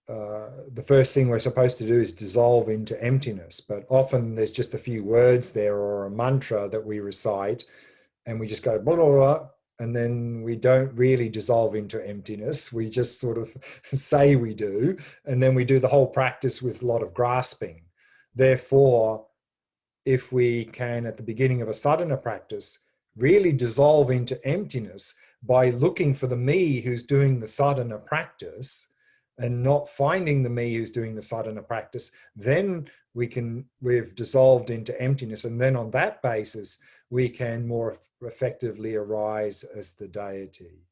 the first thing we're supposed to do is dissolve into emptiness. But often there's just a few words there or a mantra that we recite, and we just go blah, blah, blah, and then we don't really dissolve into emptiness. We just sort of say we do, and then we do the whole practice with a lot of grasping. Therefore, if we can, at the beginning of a sadhana practice, really dissolve into emptiness by looking for the me who's doing the sadhana practice and not finding the me who's doing the sadhana practice, then we've dissolved into emptiness. And then on that basis, we can more effectively arise as the deity.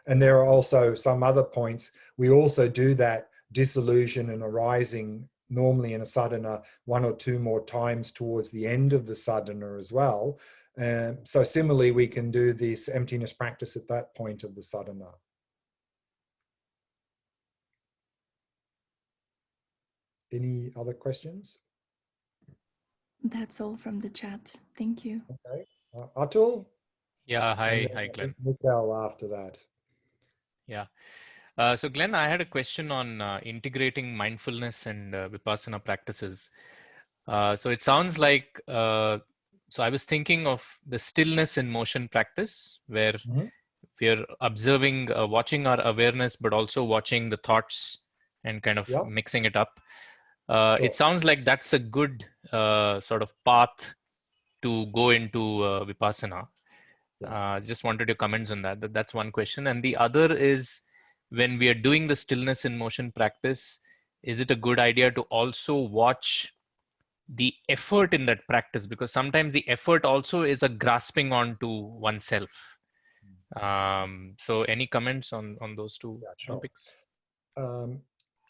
And there are also some other points. We also do that dissolution and arising normally in a sadhana one or two more times towards the end of the sadhana as well. So similarly, we can do this emptiness practice at that point of the sadhana. Any other questions? That's all from the chat. Thank you. Okay. Atul? Yeah, And hi, then hi, I Glenn. think Mikhail after that. Yeah. So Glenn, I had a question on integrating mindfulness and Vipassana practices. So it sounds like, so I was thinking of the stillness in motion practice, where Mm-hmm. we are observing, watching our awareness, but also watching the thoughts and kind of Yeah, mixing it up. sure. It sounds like that's a good sort of path to go into Vipassana. Yeah. Just wanted your comments on that. That's one question. And the other is, when we are doing the stillness in motion practice, is it a good idea to also watch the effort in that practice? Because sometimes the effort also is a grasping onto oneself. So any comments on those two Yeah, sure. topics?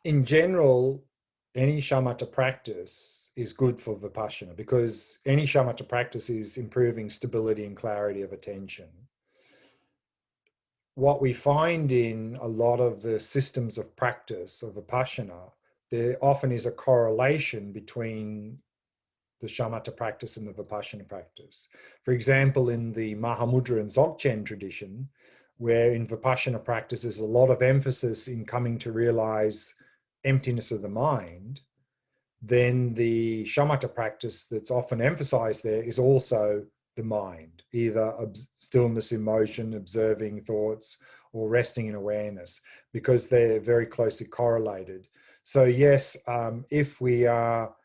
In general, any shamatha practice is good for Vipassana because any shamatha practice is improving stability and clarity of attention. What we find in a lot of the systems of practice of Vipassana, there often is a correlation between the shamatha practice and the Vipassana practice. For example, in the Mahamudra and Dzogchen tradition, where in Vipassana practice there's a lot of emphasis in coming to realize emptiness of the mind, then the shamatha practice that's often emphasized there is also the mind, either stillness in motion, observing thoughts, or resting in awareness, because they're very closely correlated. So yes, if we are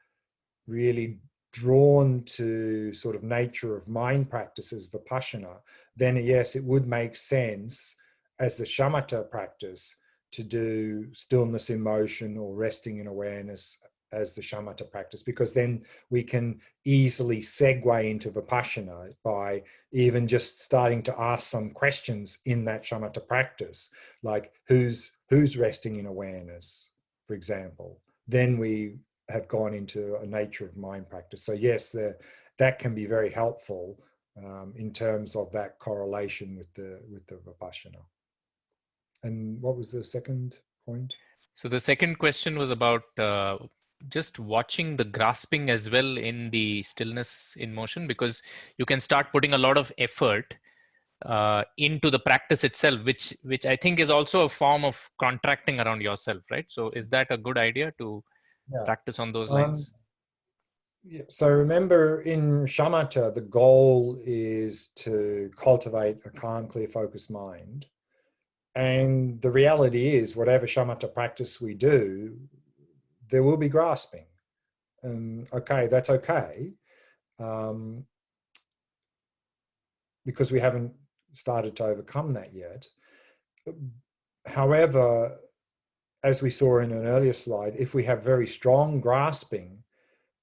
really drawn to sort of nature of mind practices, Vipassana, then yes, it would make sense as a shamatha practice to do stillness in motion or resting in awareness as the shamatha practice, because then we can easily segue into Vipassana by even just starting to ask some questions in that shamatha practice, like who's resting in awareness, for example. Then we have gone into a nature of mind practice. So yes, that can be very helpful in terms of that correlation with the Vipassana. And what was the second point? So the second question was about just watching the grasping as well in the stillness in motion, because you can start putting a lot of effort into the practice itself, which I think is also a form of contracting around yourself, right? So is that a good idea to Yeah. practice on those Um, lines? so remember, in shamatha, the goal is to cultivate a calm, clear, focused mind. And the reality is, whatever shamatha practice we do, there will be grasping. And okay, that's okay. Because we haven't started to overcome that yet. However, as we saw in an earlier slide, if we have very strong grasping,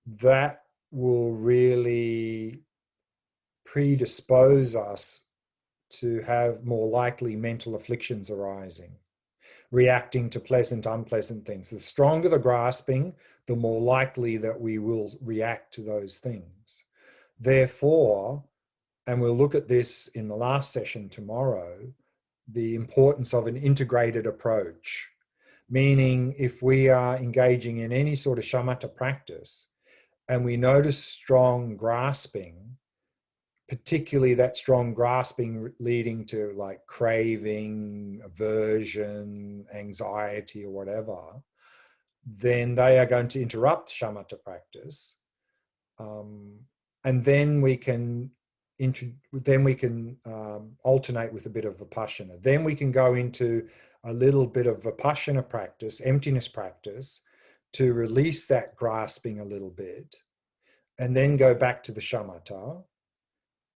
that will really predispose us to have more likely mental afflictions arising, reacting to pleasant, unpleasant things. The stronger the grasping, the more likely that we will react to those things. Therefore, and we'll look at this in the last session tomorrow, the importance of an integrated approach. Meaning, if we are engaging in any sort of shamatha practice and we notice strong grasping, particularly that strong grasping leading to like craving, aversion, anxiety, or whatever, then they are going to interrupt shamatha practice. And then we can alternate with a bit of Vipassana. Then we can go into a little bit of Vipassana practice, emptiness practice, to release that grasping a little bit, and then go back to the shamatha,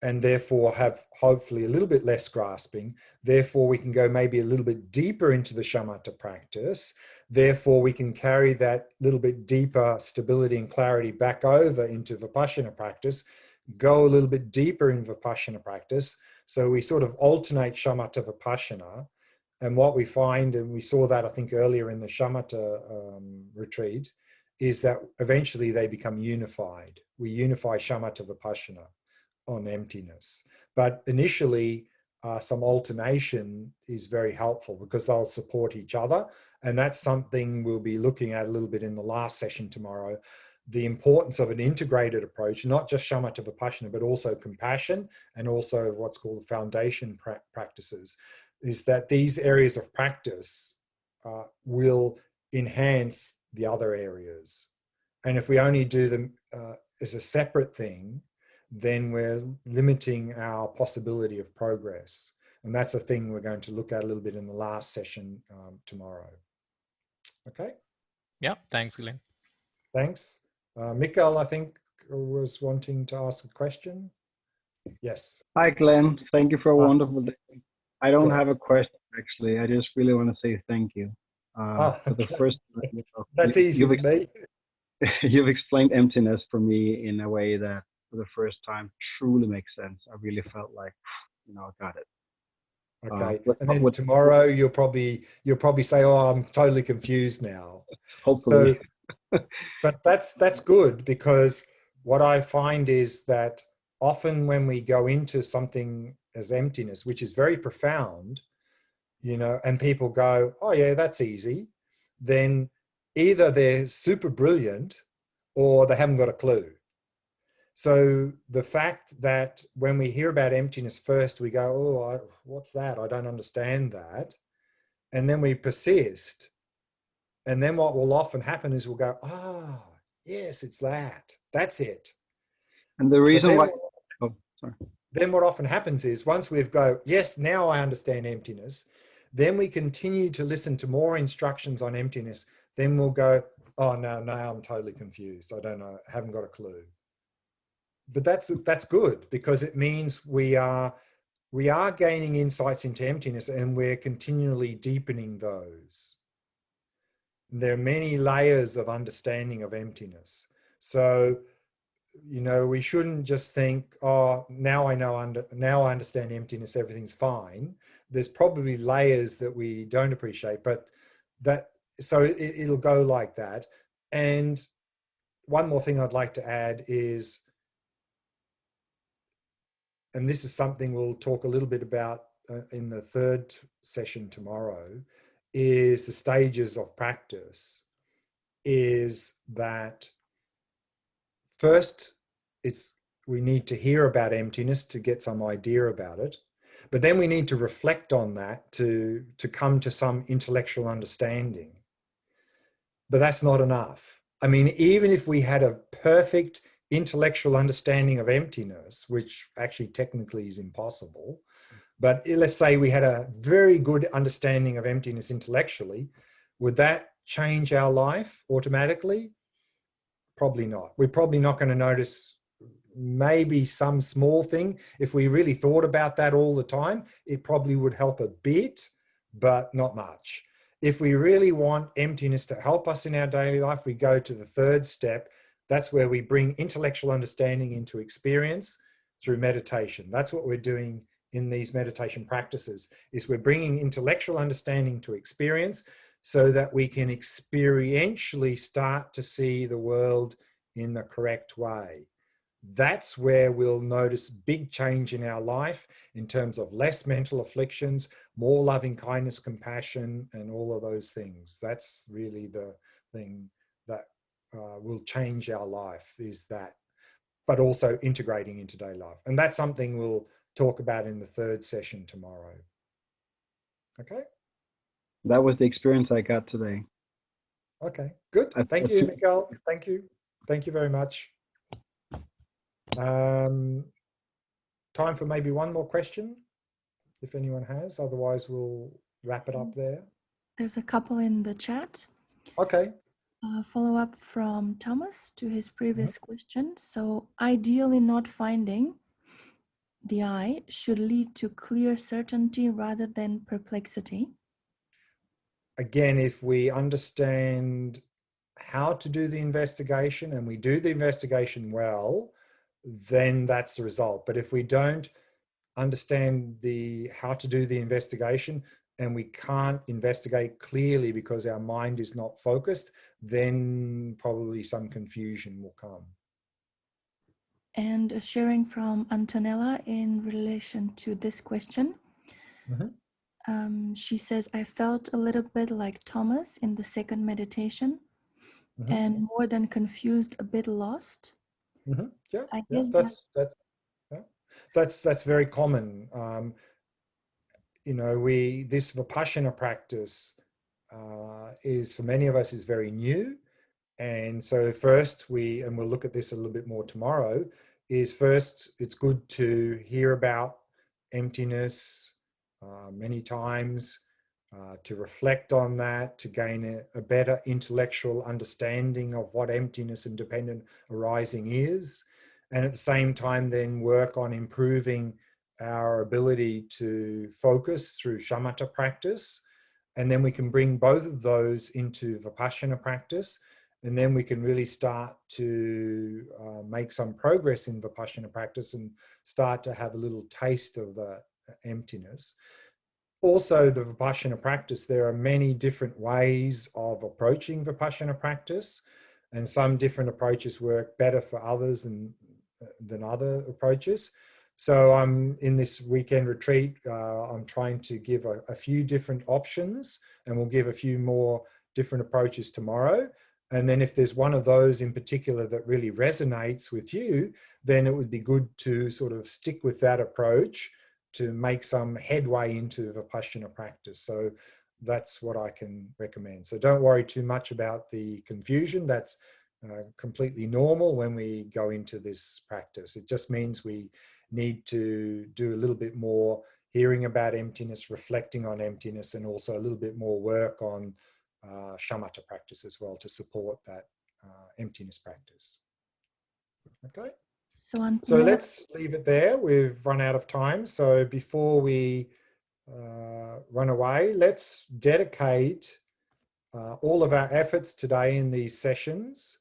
and therefore have hopefully a little bit less grasping. Therefore, we can go maybe a little bit deeper into the shamatha practice. Therefore, we can carry that little bit deeper stability and clarity back over into Vipassana practice, go a little bit deeper in Vipassana practice. So we sort of alternate shamatha Vipassana. And what we find, and we saw that I think earlier in the shamatha retreat, is that eventually they become unified. We unify shamatha Vipassana on emptiness. But initially, some alternation is very helpful because they'll support each other. And that's something we'll be looking at a little bit in the last session tomorrow. The importance of an integrated approach, not just shamatha vipassana, but also compassion and also what's called foundation practices, is that these areas of practice will enhance the other areas. And if we only do them as a separate thing, then we're limiting our possibility of progress. And that's a thing we're going to look at a little bit in the last session tomorrow. Okay. Yeah, thanks, Glenn. Thanks. Mikael, I think, was wanting to ask a question. Yes. Hi, Glenn. Thank you for a Ah. wonderful day. I don't Yeah. have a question, actually. I just really want to say thank you. For the Okay. first That's easy for me. you've explained emptiness for me in a way that for the first time truly makes sense. I really felt like, I got it. Okay. And then tomorrow you'll probably say, "Oh, I'm totally confused now." Hopefully. So, but that's good, because what I find is that often when we go into something as emptiness, which is very profound, and people go, "Oh yeah, that's easy," then either they're super brilliant or they haven't got a clue. So the fact that when we hear about emptiness first, we go, "Oh, what's that? I don't understand that." And then we persist. And then what will often happen is we'll go, "Ah, yes, it's that. That's it." And the So reason why, sorry. Then what often happens is once we've go, "Yes, now I understand emptiness," then we continue to listen to more instructions on emptiness. Then we'll go, "Oh, no, now I'm totally confused. I don't know, haven't got a clue." But that's good, because it means we are gaining insights into emptiness, and we're continually deepening those. And there are many layers of understanding of emptiness. So, we shouldn't just think, "Oh, now I understand emptiness, everything's fine." There's probably layers that we don't appreciate, but so it'll go like that. And one more thing I'd like to add is, and this is something we'll talk a little bit about in the third session tomorrow, is the stages of practice. Is that first, we need to hear about emptiness to get some idea about it, but then we need to reflect on that to come to some intellectual understanding. But that's not enough. I mean, even if we had a perfect intellectual understanding of emptiness, which actually technically is impossible, but let's say we had a very good understanding of emptiness intellectually, would that change our life automatically? Probably not. We're probably not going to notice maybe some small thing. If we really thought about that all the time, it probably would help a bit, but not much. If we really want emptiness to help us in our daily life, we go to the third step. That's where we bring intellectual understanding into experience through meditation. That's what we're doing in these meditation practices, is we're bringing intellectual understanding to experience so that we can experientially start to see the world in the correct way. That's where we'll notice big change in our life in terms of less mental afflictions, more loving kindness, compassion, and all of those things. That's really the thing that will change our life, is that, but also integrating into daily life. And that's something we'll talk about in the third session tomorrow. Okay? That was the experience I got today. Okay, good. Thank you, Mikael. Thank you. Thank you very much. Time for maybe one more question, if anyone has. Otherwise, we'll wrap it up there. There's a couple in the chat. Okay. Follow up from Thomas to his previous question. So ideally not finding the I should lead to clear certainty rather than perplexity. Again, if we understand how to do the investigation and we do the investigation well, then that's the result. But if we don't understand how to do the investigation and we can't investigate clearly because our mind is not focused, then probably some confusion will come. And sharing from Antonella in relation to this question. She says, I felt a little bit like Thomas in the second meditation and more than confused, a bit lost. Yeah, I guess that's very common. This Vipassana practice is, for many of us, is very new. And so first and we'll look at this a little bit more tomorrow, is first it's good to hear about emptiness, many times, to reflect on that, to gain a better intellectual understanding of what emptiness and dependent arising is, and at the same time then work on improving our ability to focus through shamatha practice. And then we can bring both of those into vipassana practice, and then we can really start to make some progress in vipassana practice and start to have a little taste of the emptiness. Also, the vipassana practice, there are many different ways of approaching vipassana practice, and some different approaches work better for others than other approaches. So I'm in this weekend retreat, I'm trying to give a few different options, and we'll give a few more different approaches tomorrow. And then if there's one of those in particular that really resonates with you, then it would be good to sort of stick with that approach to make some headway into vipassana practice. So that's what I can recommend. So don't worry too much about the confusion. That's completely normal when we go into this practice. It just means we need to do a little bit more hearing about emptiness, reflecting on emptiness, and also a little bit more work on shamatha practice as well to support that emptiness practice. Okay. So let's leave it there. We've run out of time. So before we run away, let's dedicate all of our efforts today in these sessions.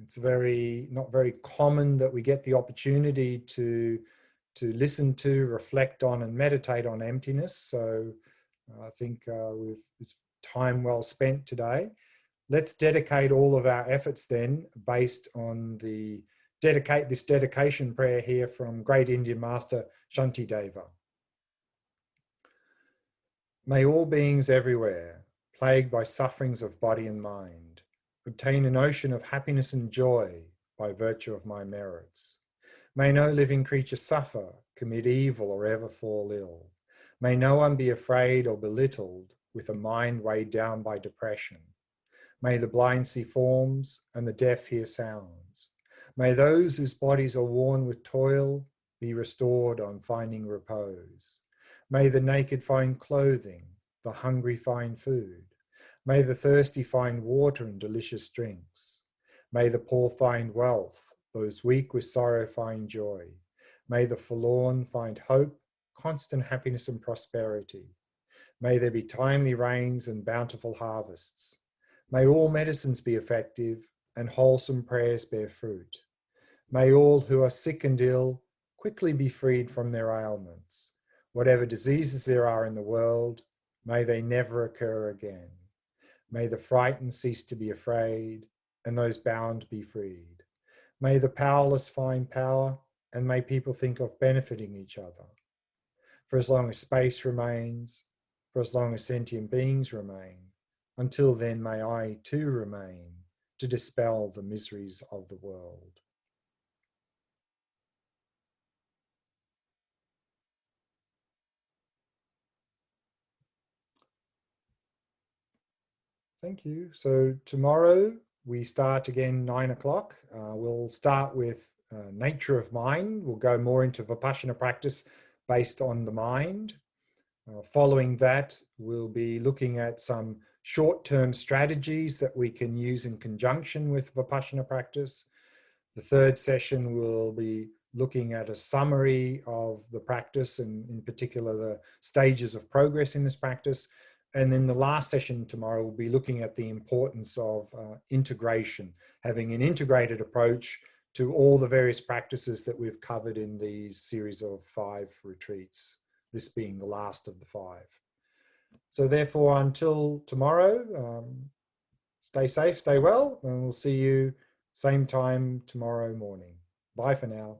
It's not very common that we get the opportunity to listen to, reflect on, and meditate on emptiness. So I think it's time well spent today. Let's dedicate all of our efforts then based on this dedication prayer here from Great Indian Master Shantideva. May all beings everywhere, plagued by sufferings of body and mind, obtain an ocean of happiness and joy by virtue of my merits. May no living creature suffer, commit evil, or ever fall ill. May no one be afraid or belittled with a mind weighed down by depression. May the blind see forms and the deaf hear sounds. May those whose bodies are worn with toil be restored on finding repose. May the naked find clothing, the hungry find food. May the thirsty find water and delicious drinks. May the poor find wealth, those weak with sorrow find joy. May the forlorn find hope, constant happiness and prosperity. May there be timely rains and bountiful harvests. May all medicines be effective and wholesome prayers bear fruit. May all who are sick and ill quickly be freed from their ailments. Whatever diseases there are in the world, may they never occur again. May the frightened cease to be afraid, and those bound be freed. May the powerless find power, and may people think of benefiting each other. For as long as space remains, for as long as sentient beings remain, until then may I too remain to dispel the miseries of the world. Thank you. So tomorrow we start again 9 o'clock. We'll start with nature of mind. We'll go more into Vipassana practice based on the mind. Following that, we'll be looking at some short-term strategies that we can use in conjunction with Vipassana practice. The third session will be looking at a summary of the practice and in particular the stages of progress in this practice. And then the last session tomorrow will be looking at the importance of integration, having an integrated approach to all the various practices that we've covered in these series of 5 retreats, this being the last of the 5. So therefore, until tomorrow, stay safe, stay well, and we'll see you same time tomorrow morning. Bye for now.